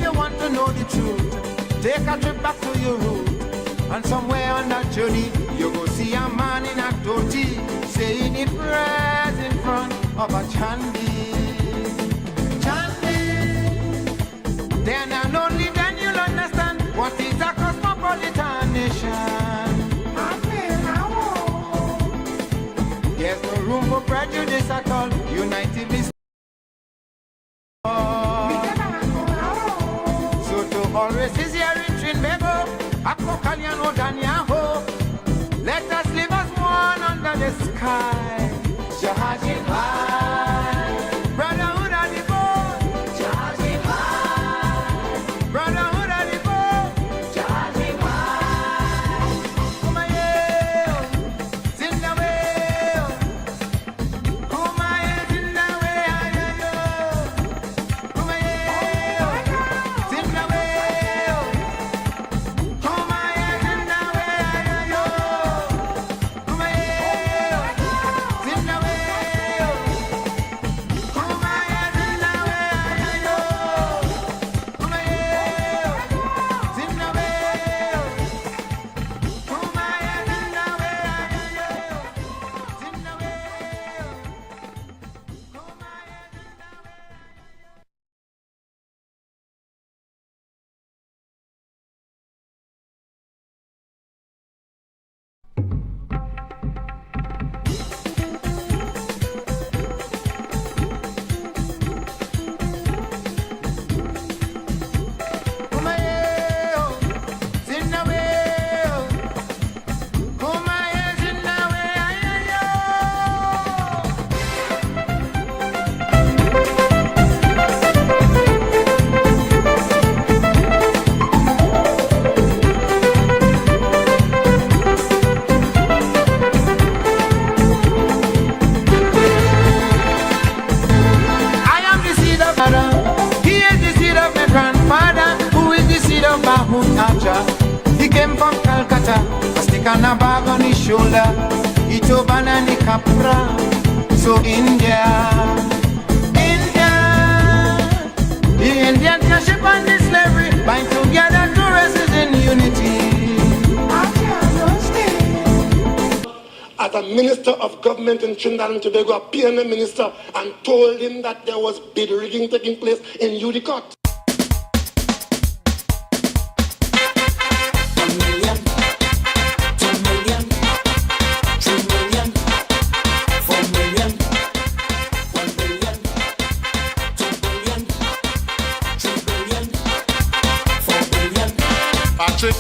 you want to know the truth, take a trip back to your root. And somewhere on that journey, you go see a man in a dhoti saying it prayers in front of a chandi. Chandi. Then and only then you'll understand what is a cosmopolitan nation. There's no room for prejudice at all. United we stand. So to all races here in Trinidad, Akokaliano Danyaho, let us live as one under the sky. Jahajin high, brotherhood of the boat. Jahajin high, brotherhood of the boat. Jahajin high, Kumaye, Zimbabwe, Kumaye, Zimbabwe, Kumaye, Zimbabwe. He came from Calcutta, a stick and a bag on his shoulder. He took banana capra. So India, the Indian can ship on this slavery, bind together two races in unity. As a minister of government in Trinidad and Tobago, a PNM minister, and told him that there was bid rigging taking place in Udicott.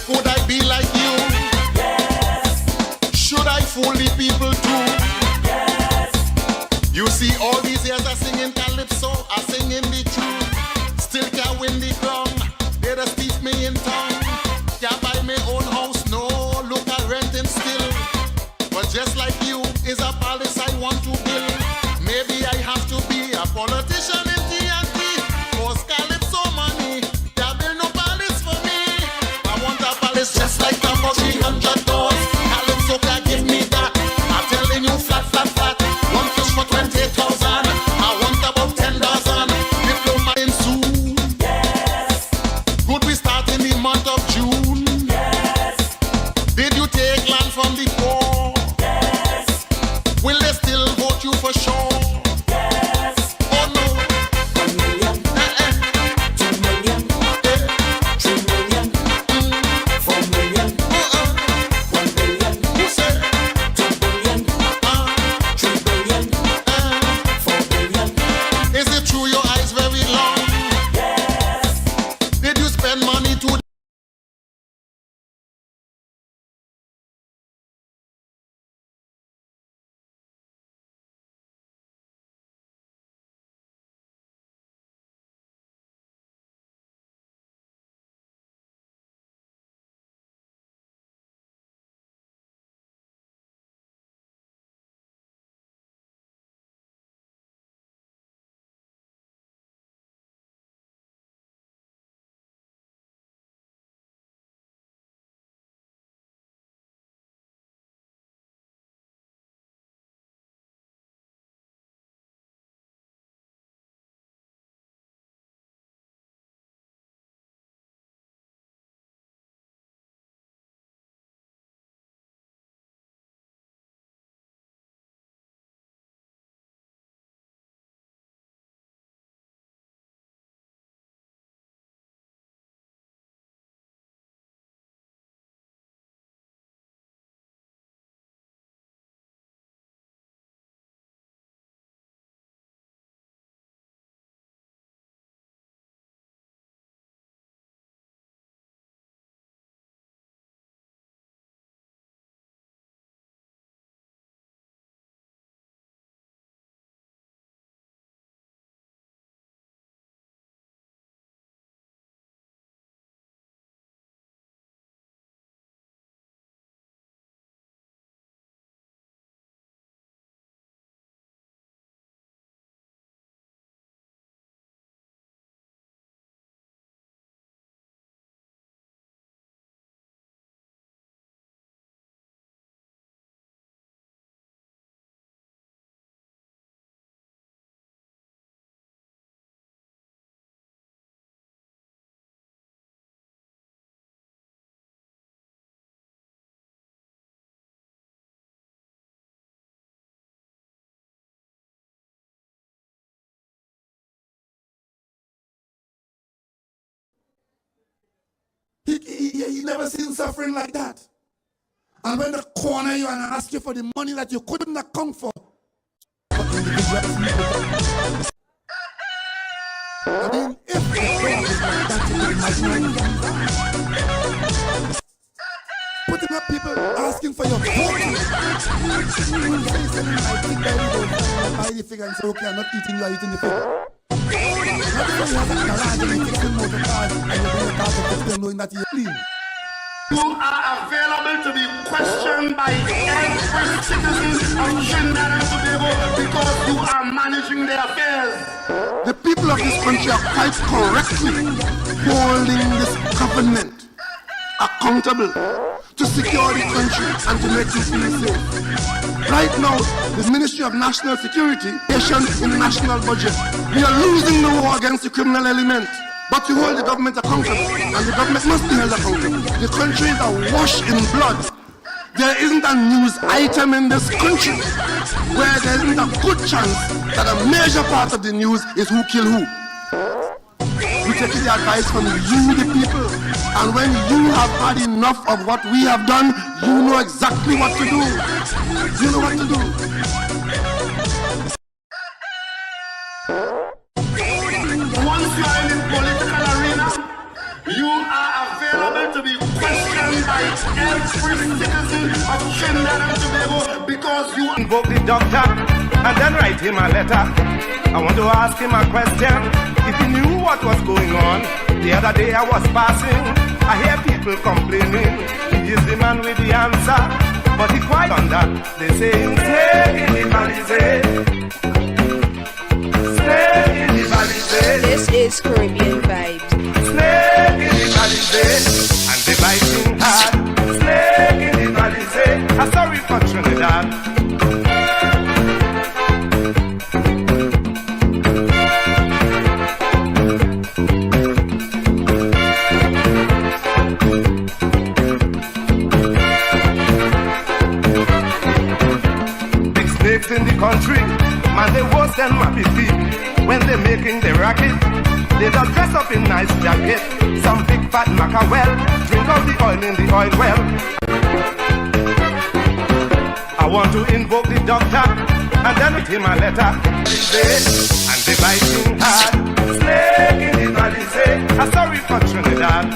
Could I be like you? Yes. Should I fool the people too? Yes. You see, all these years I singing calypso, I singing the truth. Still can't win the crown. They just teach me in tongue. Can't buy my own house, no. Look at renting still. But just like you is a palace I want to build. Maybe I have to be a politician in TNT. Cause calypso money, there build no palace for me. I want a palace never seen suffering like that. And when they corner you and ask you for the money that you couldn't account for. I mean, if the crowd is like that, you can imagine putting up people asking for your vote. Buy the figure and say, okay, I'm not eating you, I'm eating the figure. Not because you have a garage and you're fixing motor cars and you bring a car to fix them knowing that you're clean. You are available to be questioned by every citizen of Trinidad and Tobago because you are managing their affairs. The people of this country are quite correctly holding this government accountable to secure the country and to make you feel safe. Right now, the Ministry of National Security is in the national budget. We are losing the war against the criminal element. But you hold the government accountable, and the government must be held accountable. The country is awash in blood. There isn't a news item in this country where there isn't a good chance that a major part of the news is who killed who. We take the advice from you, the people, and when you have had enough of what we have done, you know exactly what to do. You know what to do. Once you are in the political arena, you are available to be questioned by every citizen of Trinidad and Tobago because you invoke the doctor and then write him a letter. I want to ask him a question. If he knew what was going on, the other day I was passing, I hear people complaining. He is the man with the answer, but he quiet on that. They say, stay in the Balizé. Stay in the Balizé. This is Caribbean Vibes. Snake in the Balizé, and they biting hard. Snake in the Balizé. I'm sorry for Trinidad. In the country, man, they worse than Mappy feet. When they making the racket, they just dress up in nice jacket. Some big fat mackerel, drink out the oil in the oil well. I want to invoke the doctor, and then write him a letter. And they biting hard. Snake in the Balizé. I'm sorry for Trinidad.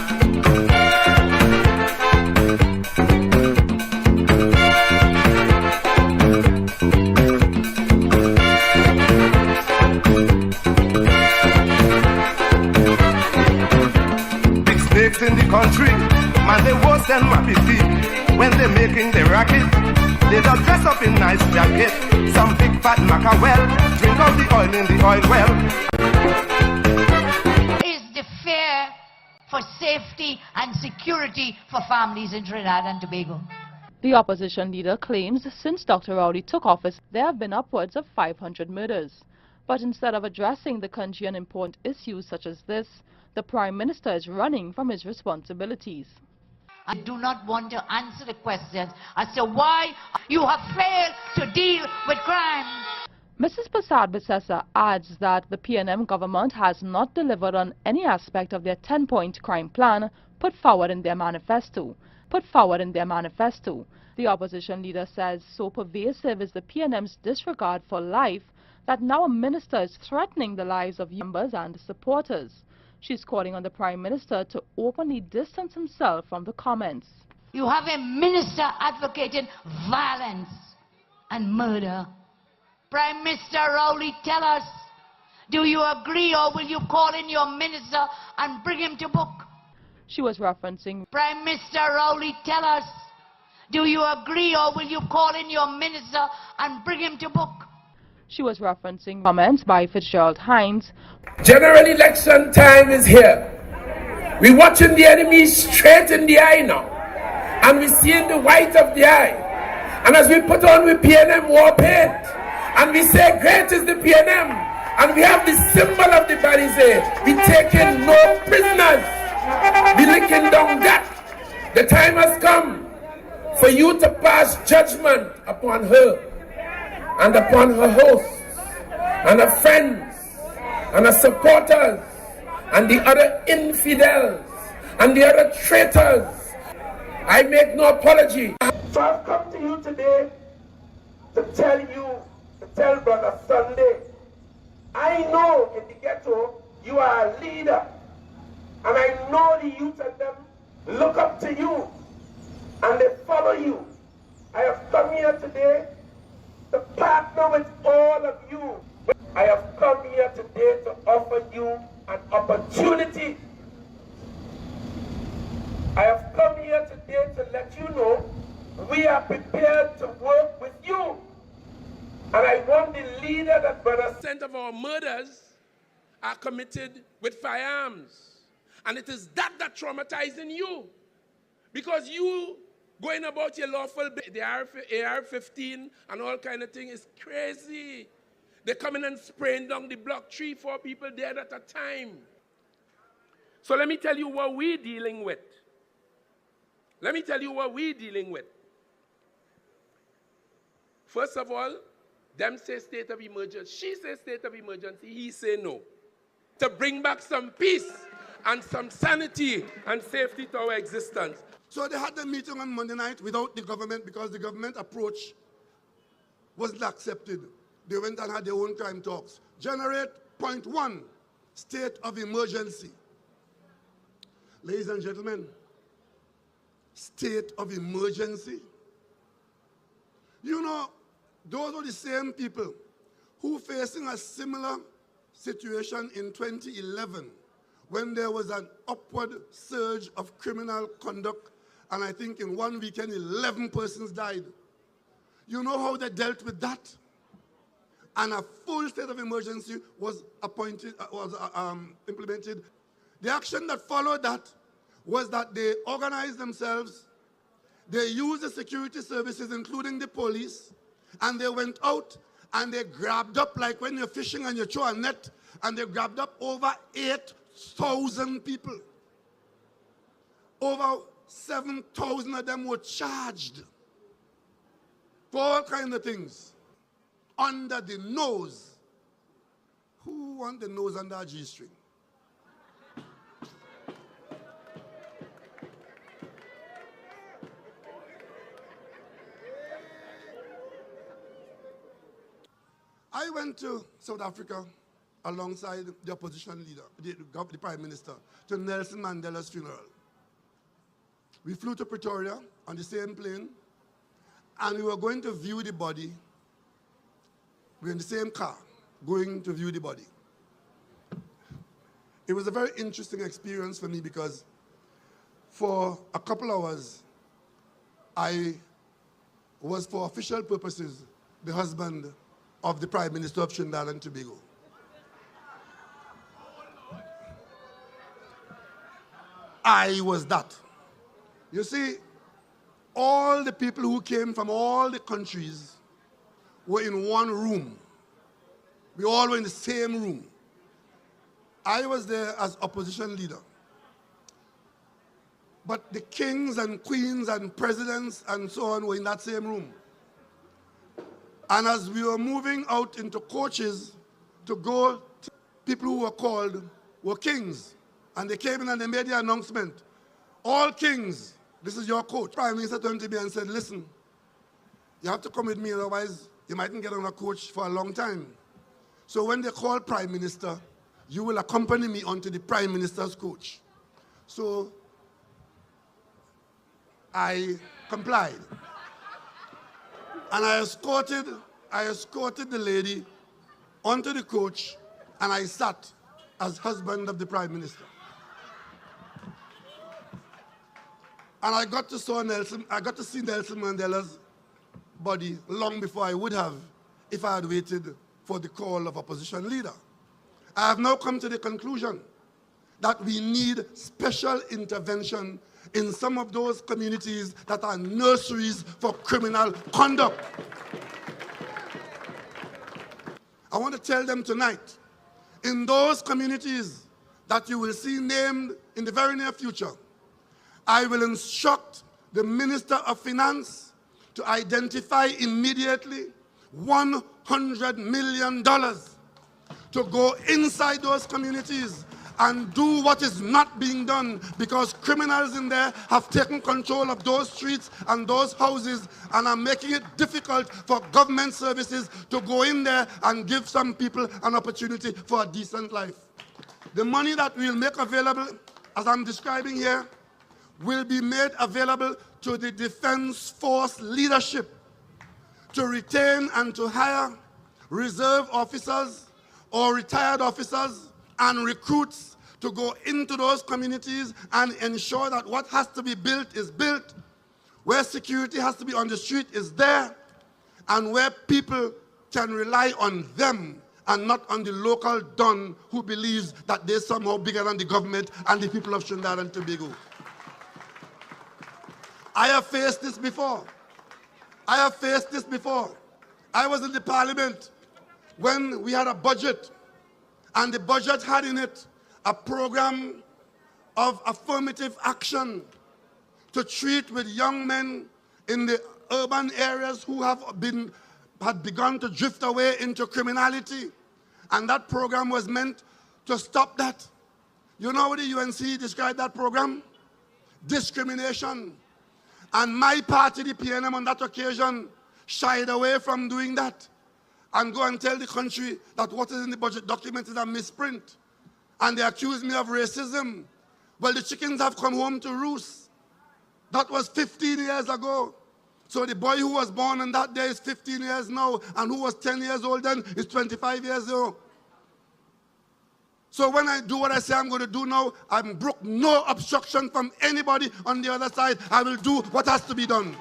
In the country, man, they worse than Mappy feet. When they making the racket, they just dress up in nice jacket. Some big fat mackerel, drink out the oil in the oil well. Is the fear for safety and security for families in Trinidad and Tobago? The opposition leader claims since Dr. Rowley took office, there have been upwards of 500 murders. But instead of addressing the country on important issues such as this, the Prime Minister is running from his responsibilities. I do not want to answer the questions as to why you have failed to deal with crime. Mrs. Prasad Bissessa adds that the PNM government has not delivered on any aspect of their 10-point crime plan put forward in their manifesto. The opposition leader says so pervasive is the PNM's disregard for life that now a minister is threatening the lives of members and supporters. She's calling on the Prime Minister to openly distance himself from the comments. You have a minister advocating violence and murder. Prime Minister Rowley, tell us, do you agree or will you call in your minister and bring him to book? She was referencing Prime Minister Rowley, tell us, do you agree or will you call in your minister and bring him to book? She was referencing comments by Fitzgerald Hines. General election time is here. We're watching the enemy straight in the eye now. And we're seeing the white of the eye. And as we put on with PNM war paint, and we say great is the PNM, and we have the symbol of the Balizé, we taking no prisoners. We licking down that. The time has come for you to pass judgment upon her and upon her hosts and her friends and her supporters and the other infidels and the other traitors I make no apology. So I've come to you today to tell Brother Sunday, I know in the ghetto you are a leader, and I know the youth and them look up to you and they follow you. I have come here today to partner with all of you. I have come here today to offer you an opportunity. I have come here today to let you know we are prepared to work with you. And I want the leader that Brother % of our murders are committed with firearms. And it is that traumatizing you. Because you going about your lawful, the AR-15 and all kind of thing is crazy. They come in and spraying down the block, 3-4 people dead at a time. So let me tell you what we're dealing with. First of all, them say state of emergency. She says state of emergency. He say no. To bring back some peace and some sanity and safety to our existence. So they had the meeting on Monday night without the government because the government approach wasn't accepted. They went and had their own crime talks. Generate point 1, state of emergency. Ladies and gentlemen, state of emergency. You know, those are the same people who facing a similar situation in 2011 when there was an upward surge of criminal conduct, and I think in one weekend 11 persons died. You know how they dealt with that? And a full state of emergency was implemented. The action that followed that was that they organized themselves, they used the security services, including the police, and they went out and they grabbed up, like when you're fishing and you throw a net, and they grabbed up over 8,000 people. Over 7,000 of them were charged for all kinds of things. Under the nose. Who wants the nose under a G-string? I went to South Africa alongside the opposition leader, the Prime Minister, to Nelson Mandela's funeral. We flew to Pretoria on the same plane, and we were going to view the body. We were in the same car, going to view the body. It was a very interesting experience for me because for a couple hours, I was, for official purposes, the husband of the Prime Minister of Trinidad and Tobago. I was that. You see, all the people who came from all the countries were in one room. We all were in the same room. I was there as opposition leader. But the kings and queens and presidents and so on were in that same room. And as we were moving out into coaches to go, people who were called were kings. And they came in and they made the announcement, all kings, this is your coach. Prime Minister turned to me and said, listen, you have to come with me, otherwise you mightn't get on a coach for a long time. So when they call Prime Minister, you will accompany me onto the Prime Minister's coach. So I complied. And I escorted the lady onto the coach, and I sat as husband of the Prime Minister. And I got to see Nelson Mandela's body long before I would have if I had waited for the call of opposition leader. I have now come to the conclusion that we need special intervention in some of those communities that are nurseries for criminal conduct. I want to tell them tonight, in those communities that you will see named in the very near future, I will instruct the Minister of Finance to identify immediately $100 million to go inside those communities and do what is not being done, because criminals in there have taken control of those streets and those houses and are making it difficult for government services to go in there and give some people an opportunity for a decent life. The money that we'll make available, as I'm describing here, will be made available to the Defense Force leadership to retain and to hire reserve officers or retired officers and recruits to go into those communities and ensure that what has to be built is built, where security has to be on the street is there, and where people can rely on them and not on the local don who believes that they're somehow bigger than the government and the people of Trinidad and Tobago. I have faced this before. I have faced this before. I was in the parliament when we had a budget, and the budget had in it a program of affirmative action to treat with young men in the urban areas who had begun to drift away into criminality. And that program was meant to stop that. You know how the UNC described that program? Discrimination. And my party, the PNM, on that occasion, shied away from doing that and go and tell the country that what is in the budget document is a misprint. And they accused me of racism. Well, the chickens have come home to roost. That was 15 years ago. So the boy who was born on that day is 15 years now, and who was 10 years old then is 25 years old. So when I do what I say I'm going to do now, I'm broke no obstruction from anybody on the other side. I will do what has to be done.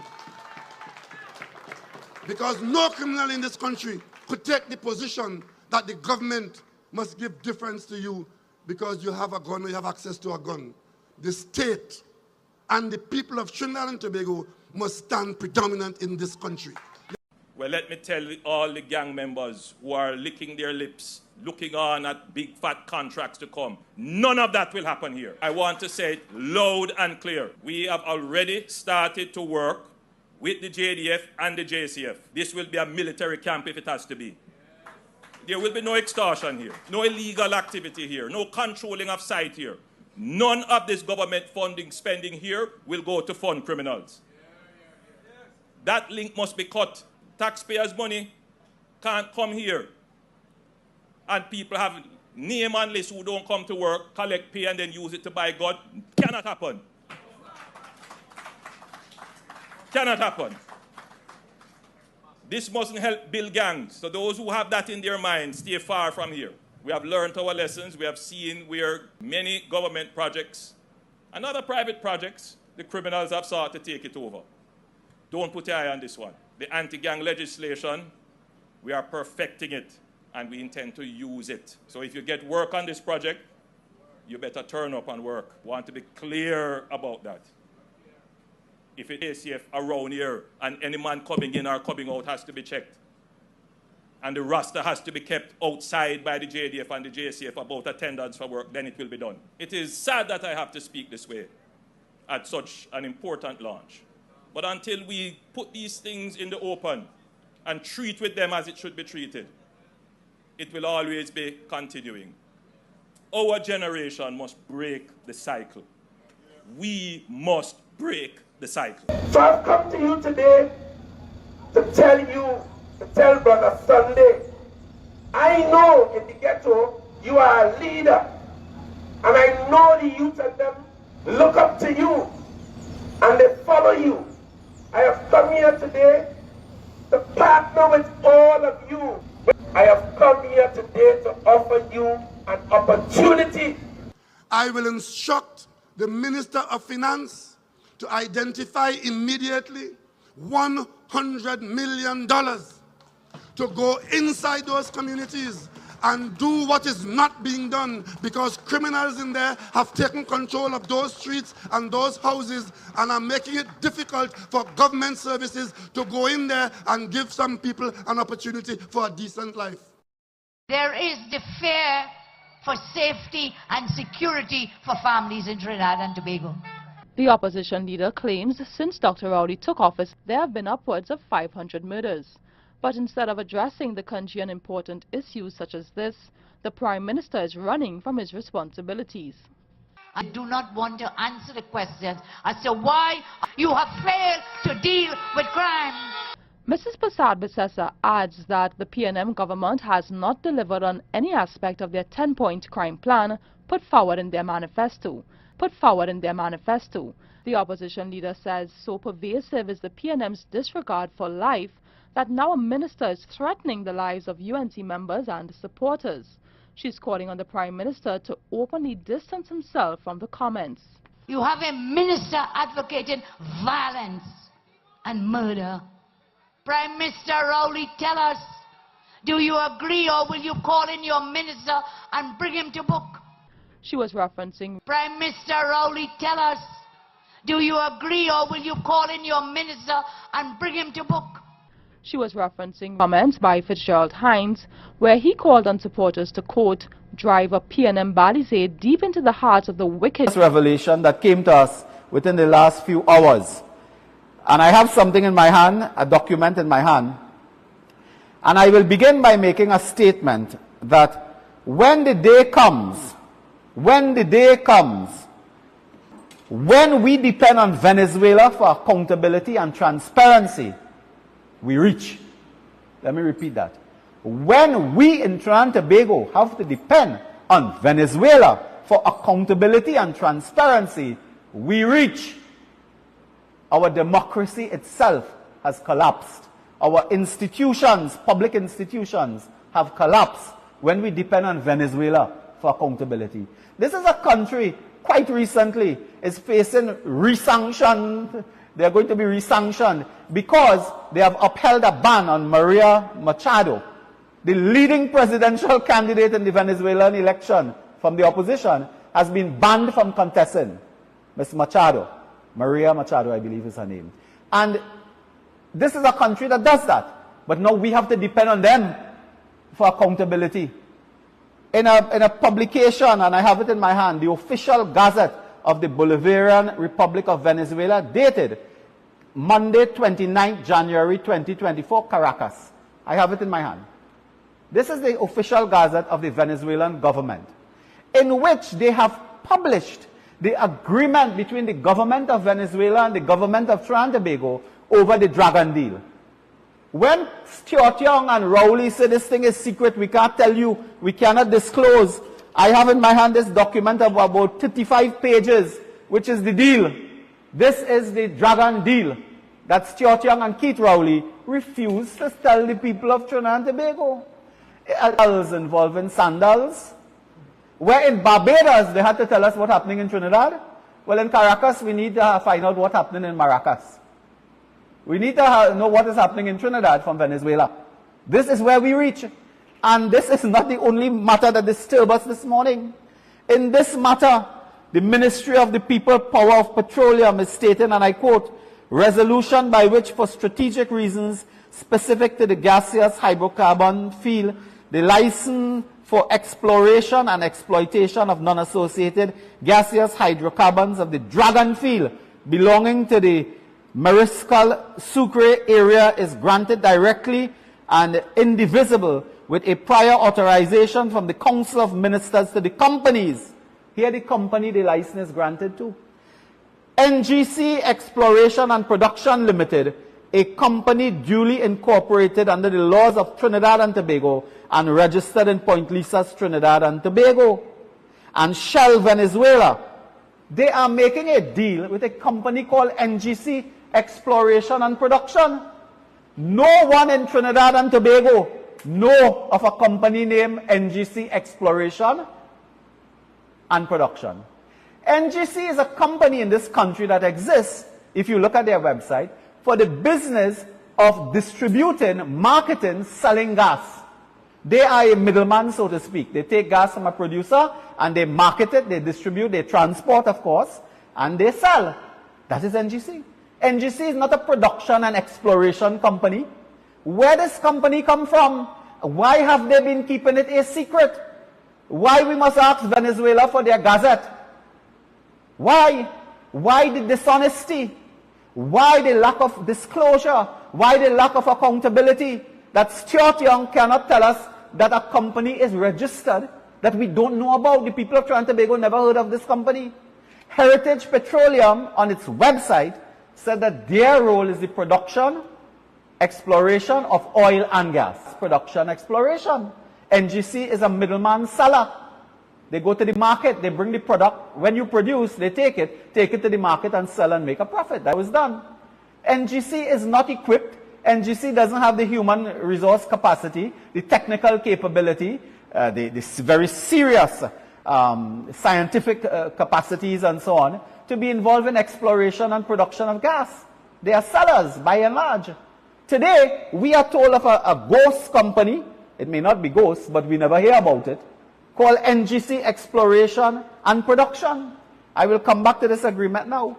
Because no criminal in this country could take the position that the government must give deference to you because you have a gun or you have access to a gun. The state and the people of Trinidad and Tobago must stand predominant in this country. Well, let me tell all the gang members who are licking their lips, looking on at big fat contracts to come, none of that will happen here. I want to say it loud and clear. We have already started to work with the JDF and the JCF. This will be a military camp if it has to be. There will be no extortion here, no illegal activity here, no controlling of site here. None of this government funding spending here will go to fund criminals. That link must be cut. Taxpayers' money can't come here. And people have name and list who don't come to work, collect pay, and then use it to buy God. Cannot happen. Cannot happen. This mustn't help build gangs. So those who have that in their minds, stay far from here. We have learned our lessons. We have seen where many government projects and other private projects, the criminals have sought to take it over. Don't put your eye on this one. The anti-gang legislation, we are perfecting it, and we intend to use it. So if you get work on this project, you better turn up and work. Want to be clear about that. If it's ACF around here, and any man coming in or coming out has to be checked, and the roster has to be kept outside by the JDF and the JCF about attendance for work, then it will be done. It is sad that I have to speak this way at such an important launch. But until we put these things in the open and treat with them as it should be treated, it will always be continuing. Our generation must break the cycle. We must break the cycle. So I've come to you today to tell Brother Sunday, I know in the ghetto you are a leader, and I know the youth of them look up to you and they follow you. I have come here today to partner with all of you. I have come here today to offer you an opportunity. I will instruct the Minister of Finance to identify immediately $100 million to go inside those communities and do what is not being done, because criminals in there have taken control of those streets and those houses and are making it difficult for government services to go in there and give some people an opportunity for a decent life. There is the fear for safety and security for families in Trinidad and Tobago. The opposition leader claims since Dr. Rowley took office, there have been upwards of 500 murders. But instead of addressing the country on important issues such as this, the Prime Minister is running from his responsibilities. I do not want to answer the questions as to why you have failed to deal with crime. Mrs. Prasad Bissessa adds that the PNM government has not delivered on any aspect of their 10-point crime plan put forward in their manifesto. The opposition leader says so pervasive is the PNM's disregard for life that now a minister is threatening the lives of UNC members and supporters. She's calling on the Prime Minister to openly distance himself from the comments. You have a minister advocating violence and murder. Prime Minister Rowley, tell us, do you agree or will you call in your minister and bring him to book? She was referencing Prime Minister Rowley, tell us, do you agree or will you call in your minister and bring him to book? She was referencing comments by Fitzgerald Hines, where he called on supporters to, quote, drive a PNM Balizé deep into the hearts of the wicked. This revelation that came to us within the last few hours. And I have something in my hand, a document in my hand. And I will begin by making a statement that when the day comes, when we depend on Venezuela for accountability and transparency, we reach. Let me repeat that. When we in Trinidad and Tobago have to depend on Venezuela for accountability and transparency, we reach. Our democracy itself has collapsed. Our institutions, public institutions, have collapsed when we depend on Venezuela for accountability. This is a country, quite recently, is facing re-sanction. They are going to be re-sanctioned because they have upheld a ban on Maria Machado, the leading presidential candidate in the Venezuelan election from the opposition, has been banned from contesting. Ms. Machado, Maria Machado, I believe is her name. And this is a country that does that. But now we have to depend on them for accountability. In a publication, and I have it in my hand, the official gazette of the Bolivarian Republic of Venezuela, dated Monday, 29th January 2024, Caracas. I have it in my hand. This is the official gazette of the Venezuelan government, in which they have published the agreement between the government of Venezuela and the government of Trinidad and Tobago over the Dragon deal. When Stuart Young and Rowley say this thing is secret, we can't tell you, we cannot disclose, I have in my hand this document of about 35 pages, which is the deal. This is the Dragon deal that Stuart Young and Keith Rowley refused to tell the people of Trinidad and Tobago. Involving sandals. Where in Barbados, they had to tell us what's happening in Trinidad. Well, in Caracas, we need to find out what's happening in Maracas. We need to know what is happening in Trinidad from Venezuela. This is where we reach. And this is not the only matter that disturbs us this morning. In this matter, the Ministry of the People Power of Petroleum is stating, and I quote, resolution by which for strategic reasons specific to the gaseous hydrocarbon field, the license for exploration and exploitation of non-associated gaseous hydrocarbons of the Dragon field belonging to the Mariscal Sucre area is granted directly and indivisible with a prior authorization from the Council of Ministers to the companies. Here the company the license is granted to. NGC Exploration and Production Limited, a company duly incorporated under the laws of Trinidad and Tobago and registered in Point Lisas, Trinidad and Tobago. And Shell Venezuela, they are making a deal with a company called NGC Exploration and Production. No one in Trinidad and Tobago know of a company named NGC Exploration and Production. NGC is a company in this country that exists, if you look at their website, for the business of distributing, marketing, selling gas. They are a middleman, so to speak. They take gas from a producer and they market it, they distribute, they transport, of course, and they sell. That is NGC. NGC is not a production and exploration company. Where does this company come from? Why have they been keeping it a secret? Why we must ask Venezuela for their gazette? Why? Why the dishonesty? Why the lack of disclosure? Why the lack of accountability? that Stuart Young cannot tell us that a company is registered that we don't know about. The people of Trinidad and Tobago never heard of this company. Heritage Petroleum on its website said that their role is the production, exploration of oil and gas. Production, exploration. NGC is a middleman seller. They go to the market, they bring the product. When you produce, they take it to the market and sell and make a profit. That was done. NGC is not equipped. NGC doesn't have the human resource capacity, the technical capability, the very serious scientific capacities and so on, to be involved in exploration and production of gas. They are sellers, by and large. Today, we are told of a ghost company. It may not be ghost, but we never hear about it, called NGC Exploration and Production. I will come back to this agreement now.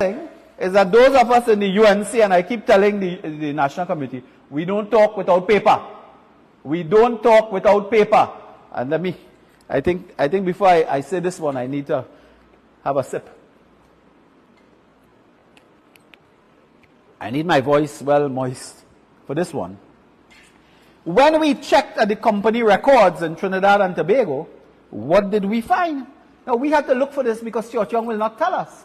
Is that those of us in the UNC, and I keep telling the National Committee, we don't talk without paper. We don't talk without paper. And I think before I say this one, I need to have a sip. I need my voice well moist for this one. When we checked at the company records in Trinidad and Tobago, what did we find? Now, we had to look for this because Stuart Young will not tell us.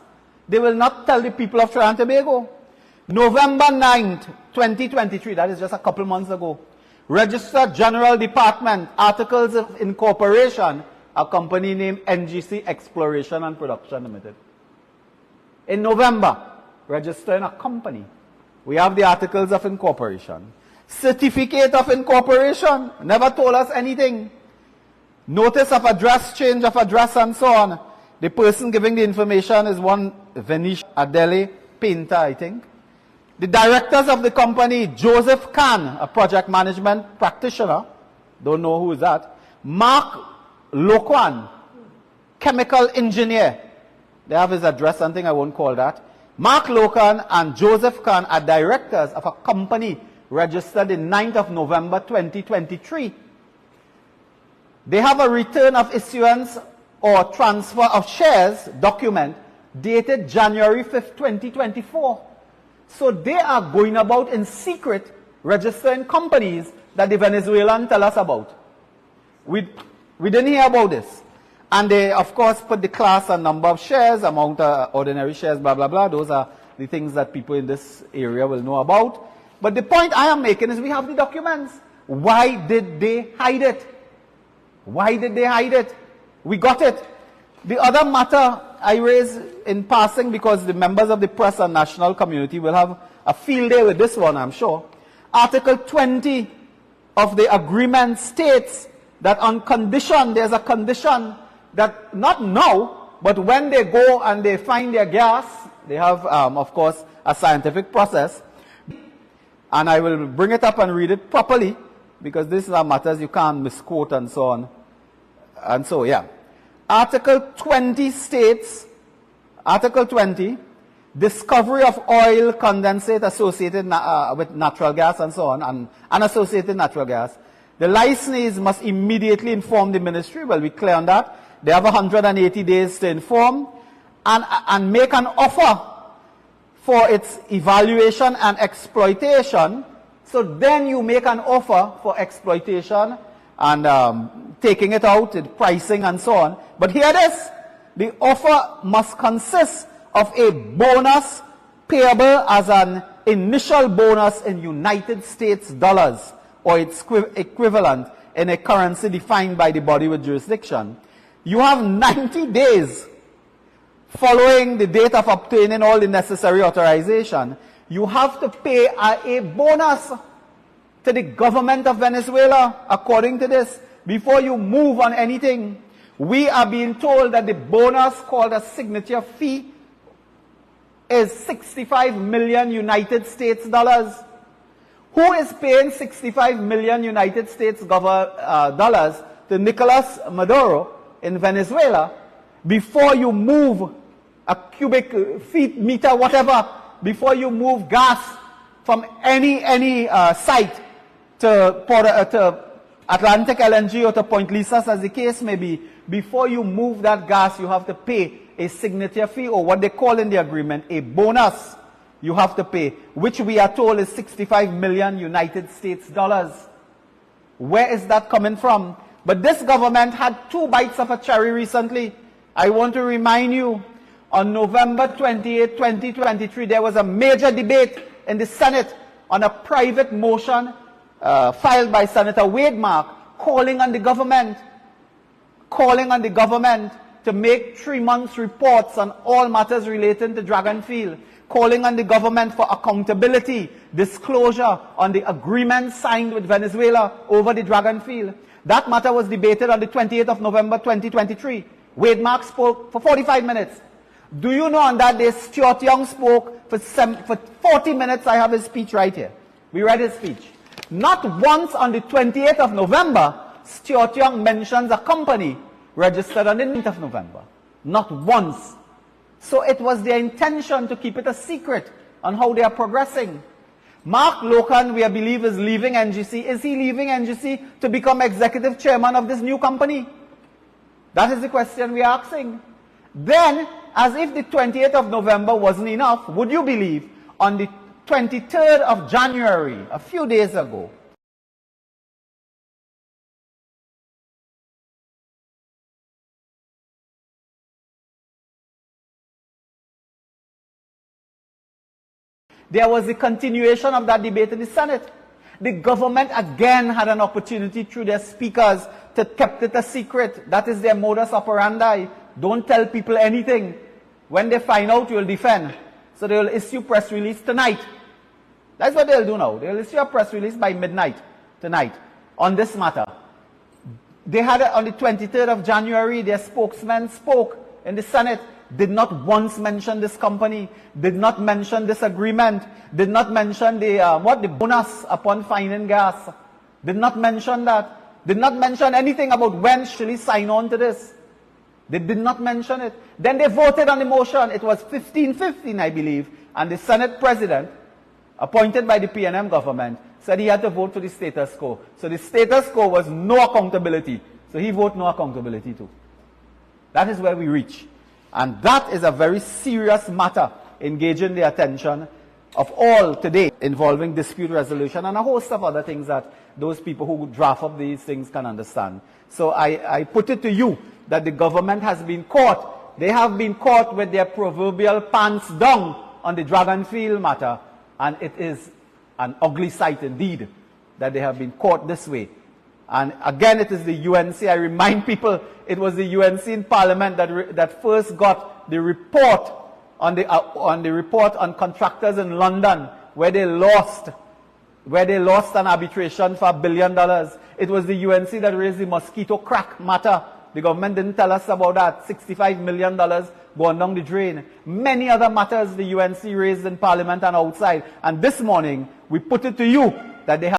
They will not tell the people of Trinidad and Tobago. November 9th, 2023, that is just a couple months ago, Registered General Department, Articles of Incorporation, a company named NGC Exploration and Production Limited. In November, registering a company. We have the Articles of Incorporation. Certificate of Incorporation, never told us anything. Notice of address, change of address, and so on. The person giving the information is one Venice Adele Painter, I think. The directors of the company, Joseph Khan, a project management practitioner, don't know who is that. Mark Lokwan, chemical engineer. They have his address, something I won't call that. Mark Lokwan and Joseph Khan are directors of a company registered in 9th of November 2023. They have a return of issuance or transfer of shares document dated January 5th, 2024. So they are going about in secret registering companies that the Venezuelans tell us about. We didn't hear about this. And they, of course, put the class and number of shares, amount of ordinary shares, blah, blah, blah. Those are the things that people in this area will know about. But the point I am making is we have the documents. Why did they hide it? Why did they hide it? We got it. The other matter I raise in passing, because the members of the press and national community will have a field day with this one, I'm sure. Article 20 of the agreement states that on condition, there's a condition that not now, but when they go and they find their gas, they have, of course, a scientific process. And I will bring it up and read it properly, because these are matters you can't misquote and so on. And so, yeah. Article 20 states, Article 20, discovery of oil condensate associated with natural gas and so on, and unassociated natural gas. The licensees must immediately inform the ministry. Well, we're clear on that. They have 180 days to inform and make an offer for its evaluation and exploitation. So then you make an offer for exploitation and taking it out, pricing and so on. But here it is. The offer must consist of a bonus payable as an initial bonus in United States dollars or its equivalent in a currency defined by the body with jurisdiction. You have 90 days following the date of obtaining all the necessary authorization. You have to pay a bonus to the government of Venezuela, according to this, before you move on anything. We are being told that the bonus, called a signature fee, is 65 million United States dollars. Who is paying 65 million United States dollars to Nicolas Maduro in Venezuela before you move a cubic feet, meter, whatever, before you move gas from any site to Atlantic LNG or to Point Lisas, as the case may be? Before you move that gas, you have to pay a signature fee, or what they call in the agreement, a bonus you have to pay, which we are told is 65 million United States dollars. Where is that coming from? But this government had 2 bites of a cherry recently. I want to remind you, on November 28, 2023, there was a major debate in the Senate on a private motion filed by Senator Wade Mark, calling on the government to make 3 months reports on all matters relating to Dragon Field, calling on the government for accountability, disclosure on the agreement signed with Venezuela over the Dragon Field. That matter was debated on the 28th of November 2023. Wade Mark spoke for 45 minutes. Do you know on that day Stuart Young spoke for 40 minutes? I have his speech right here. We read his speech. Not once on the 28th of November, Stuart Young mentions a company registered on the 9th of November. Not once. So it was their intention to keep it a secret on how they are progressing. Mark Locan, we believe, is leaving NGC. Is he leaving NGC to become executive chairman of this new company? That is the question we are asking. Then, as if the 28th of November wasn't enough, would you believe, on the 23rd of January, a few days ago, there was a continuation of that debate in the Senate. The government again had an opportunity through their speakers to keep it a secret. That is their modus operandi. Don't tell people anything. When they find out, you'll defend. So they'll issue press release tonight. That's what they'll do now. They'll issue a press release by midnight tonight on this matter. They had it on the 23rd of January. Their spokesman spoke in the Senate. Did not once mention this company, did not mention this agreement, did not mention the bonus upon finding gas, did not mention that, did not mention anything about when Chile signed on to this. They did not mention it. Then they voted on the motion. It was 15-15, I believe, and the Senate president, appointed by the PNM government, said he had to vote for the status quo. So the status quo was no accountability. So he voted no accountability too. That is where we reach. And that is a very serious matter, engaging the attention of all today, involving dispute resolution and a host of other things that those people who draft up these things can understand. So I put it to you that the government has been caught. They have been caught with their proverbial pants down on the Dragon Field matter. And it is an ugly sight indeed that they have been caught this way. And again, it is the UNC. I remind people, it was the UNC in Parliament that first got the report on the report on contractors in London, where they lost an arbitration for $1 billion. It was the UNC that raised the mosquito crack matter. The government didn't tell us about that. $65 million going down the drain. Many other matters the UNC raised in Parliament and outside. And this morning, we put it to you that they have